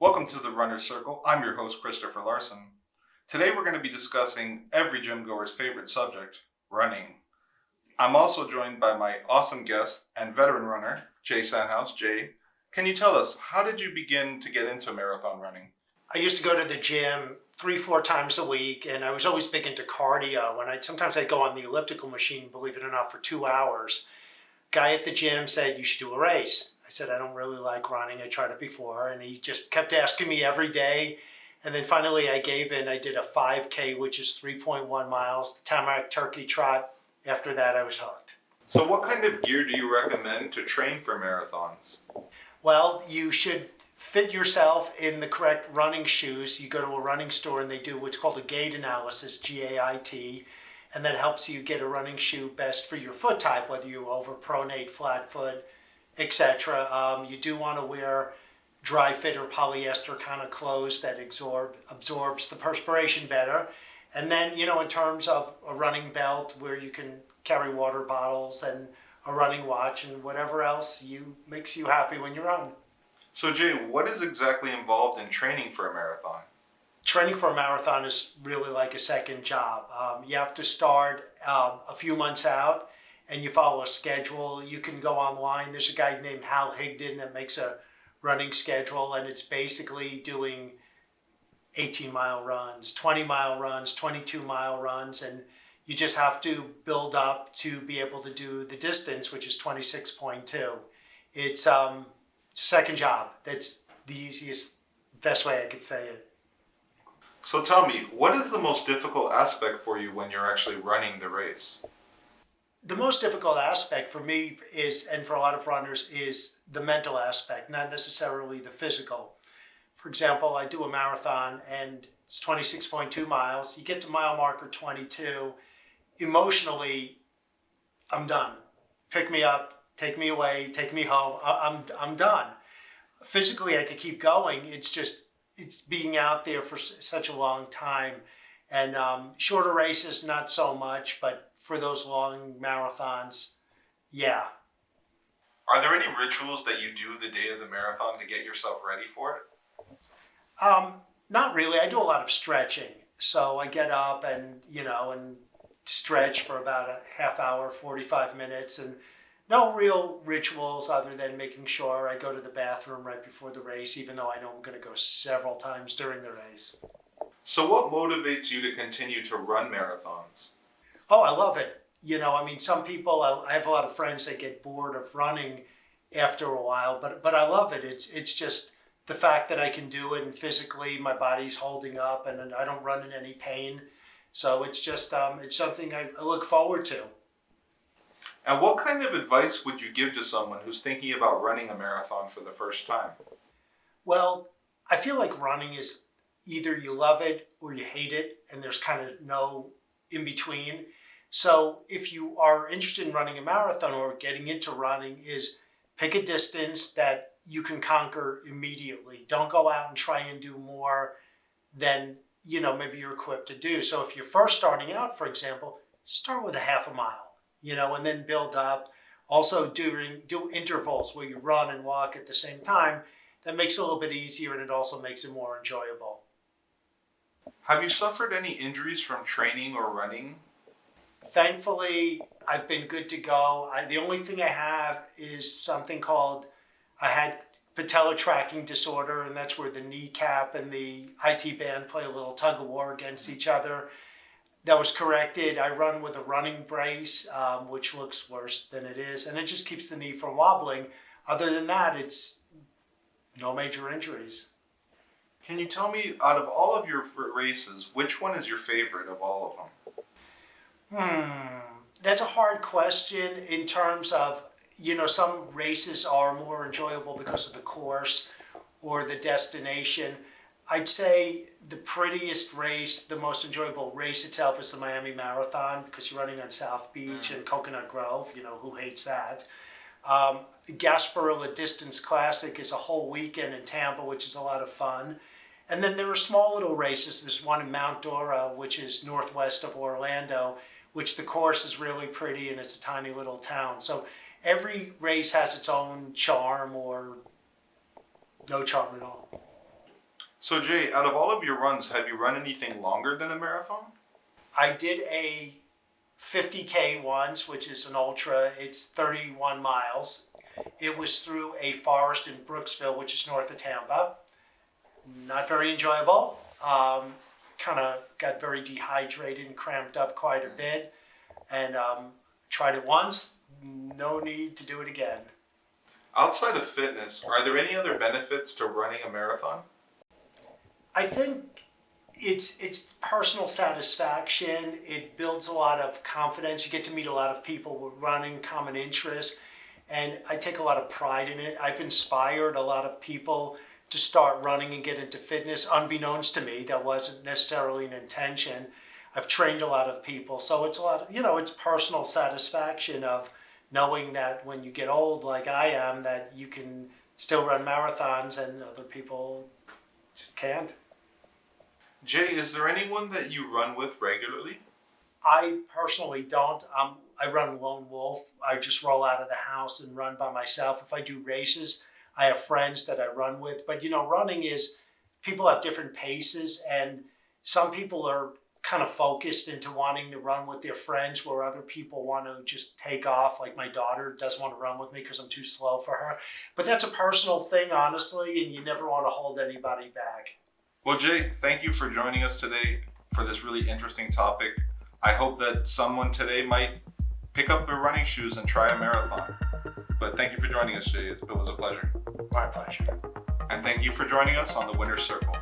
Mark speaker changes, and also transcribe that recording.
Speaker 1: Welcome to the Runner's Circle. I'm your host, Christopher Larson. Today we're going to be discussing every gym goer's favorite subject, running. I'm also joined by my awesome guest and veteran runner, Jay Sandhouse. Jay, can you tell us, how did you begin to get into marathon running?
Speaker 2: I used to go to the gym 3-4 times a week, and I was always big into cardio. And sometimes I'd go on the elliptical machine, believe it or not, for 2 hours. Guy at the gym said, "You should do a race." I said, "I don't really like running. I tried it before." And he just kept asking me every day. And then finally I gave in. I did a 5K, which is 3.1 miles, the Tamarack Turkey Trot. After that, I was hooked.
Speaker 1: So what kind of gear do you recommend to train for marathons?
Speaker 2: Well, you should fit yourself in the correct running shoes. You go to a running store and they do what's called a gait analysis, GAIT, and that helps you get a running shoe best for your foot type, whether you overpronate, flat foot, etc. You do want to wear dry fit or polyester kind of clothes that absorbs the perspiration better. And then, in terms of a running belt where you can carry water bottles and a running watch and whatever else makes you happy when you run.
Speaker 1: So Jay, what is exactly involved in training for a marathon?
Speaker 2: Training for a marathon is really like a second job. You have to start a few months out and you follow a schedule. You can go online. There's a guy named Hal Higdon that makes a running schedule, and it's basically doing 18-mile runs, 20-mile runs, 22-mile runs, and you just have to build up to be able to do the distance, which is 26.2. It's a second job. That's the easiest, best way I could say it.
Speaker 1: So tell me, what is the most difficult aspect for you when you're actually running the race?
Speaker 2: The most difficult aspect for me is, and for a lot of runners, is the mental aspect, not necessarily the physical. For example, I do a marathon and it's 26.2 miles. You get to mile marker 22. Emotionally, I'm done. Pick me up, take me away, take me home. I'm done. Physically, I could keep going. It's being out there for such a long time. And shorter races, not so much, but for those long marathons, yeah.
Speaker 1: Are there any rituals that you do the day of the marathon to get yourself ready for it?
Speaker 2: Not really. I do a lot of stretching. So I get up and stretch for about a half hour, 45 minutes, and no real rituals other than making sure I go to the bathroom right before the race, even though I know I'm going to go several times during the race.
Speaker 1: So what motivates you to continue to run marathons?
Speaker 2: Oh, I love it. Some people, I have a lot of friends that get bored of running after a while, but I love it. It's just the fact that I can do it and physically my body's holding up and I don't run in any pain. So it's just, it's something I look forward to.
Speaker 1: And what kind of advice would you give to someone who's thinking about running a marathon for the first time?
Speaker 2: Well, I feel like running is either you love it or you hate it, and there's kind of no in between. So if you are interested in running a marathon or getting into running, is pick a distance that you can conquer immediately. Don't go out and try and do more than maybe you're equipped to do. So if you're first starting out, for example, start with a half a mile, and then build up. Also do intervals where you run and walk at the same time. That makes it a little bit easier, and it also makes it more enjoyable.
Speaker 1: Have you suffered any injuries from training or running?
Speaker 2: Thankfully, I've been good to go. The only thing I have is something called, I had patellar tracking disorder, and that's where the kneecap and the IT band play a little tug of war against each other. That was corrected. I run with a running brace, which looks worse than it is, and it just keeps the knee from wobbling. Other than that, it's no major injuries.
Speaker 1: Can you tell me, out of all of your races, which one is your favorite of all of them?
Speaker 2: That's a hard question in terms of, some races are more enjoyable because of the course or the destination. I'd say the prettiest race, the most enjoyable race itself is the Miami Marathon, because you're running on South Beach and Coconut Grove, who hates that. The Gasparilla Distance Classic is a whole weekend in Tampa, which is a lot of fun. And then there are small little races. There's one in Mount Dora, which is northwest of Orlando, which the course is really pretty and it's a tiny little town. So every race has its own charm or no charm at all.
Speaker 1: So Jay, out of all of your runs, have you run anything longer than a marathon?
Speaker 2: I did a 50K once, which is an ultra. It's 31 miles. It was through a forest in Brooksville, which is north of Tampa. Not very enjoyable. Kind of got very dehydrated and cramped up quite a bit. And tried it once, no need to do it again.
Speaker 1: Outside of fitness, are there any other benefits to running a marathon?
Speaker 2: I think it's personal satisfaction. It builds a lot of confidence. You get to meet a lot of people with running, common interests, and I take a lot of pride in it. I've inspired a lot of people to start running and get into fitness, unbeknownst to me. That wasn't necessarily an intention. I've trained a lot of people, so it's a lot of, it's personal satisfaction of knowing that when you get old, like I am, that you can still run marathons and other people just can't.
Speaker 1: Jay, is there anyone that you run with regularly?
Speaker 2: I personally don't. I run lone wolf. I just roll out of the house and run by myself. If I do races, I have friends that I run with. But running is, people have different paces, and some people are kind of focused into wanting to run with their friends, where other people want to just take off. Like my daughter doesn't want to run with me because I'm too slow for her. But that's a personal thing, honestly, and you never want to hold anybody back.
Speaker 1: Well, Jay, thank you for joining us today for this really interesting topic. I hope that someone today might pick up their running shoes and try a marathon. But thank you for joining us, Jay. It was a pleasure.
Speaker 2: My pleasure.
Speaker 1: And thank you for joining us on the Winner's Circle.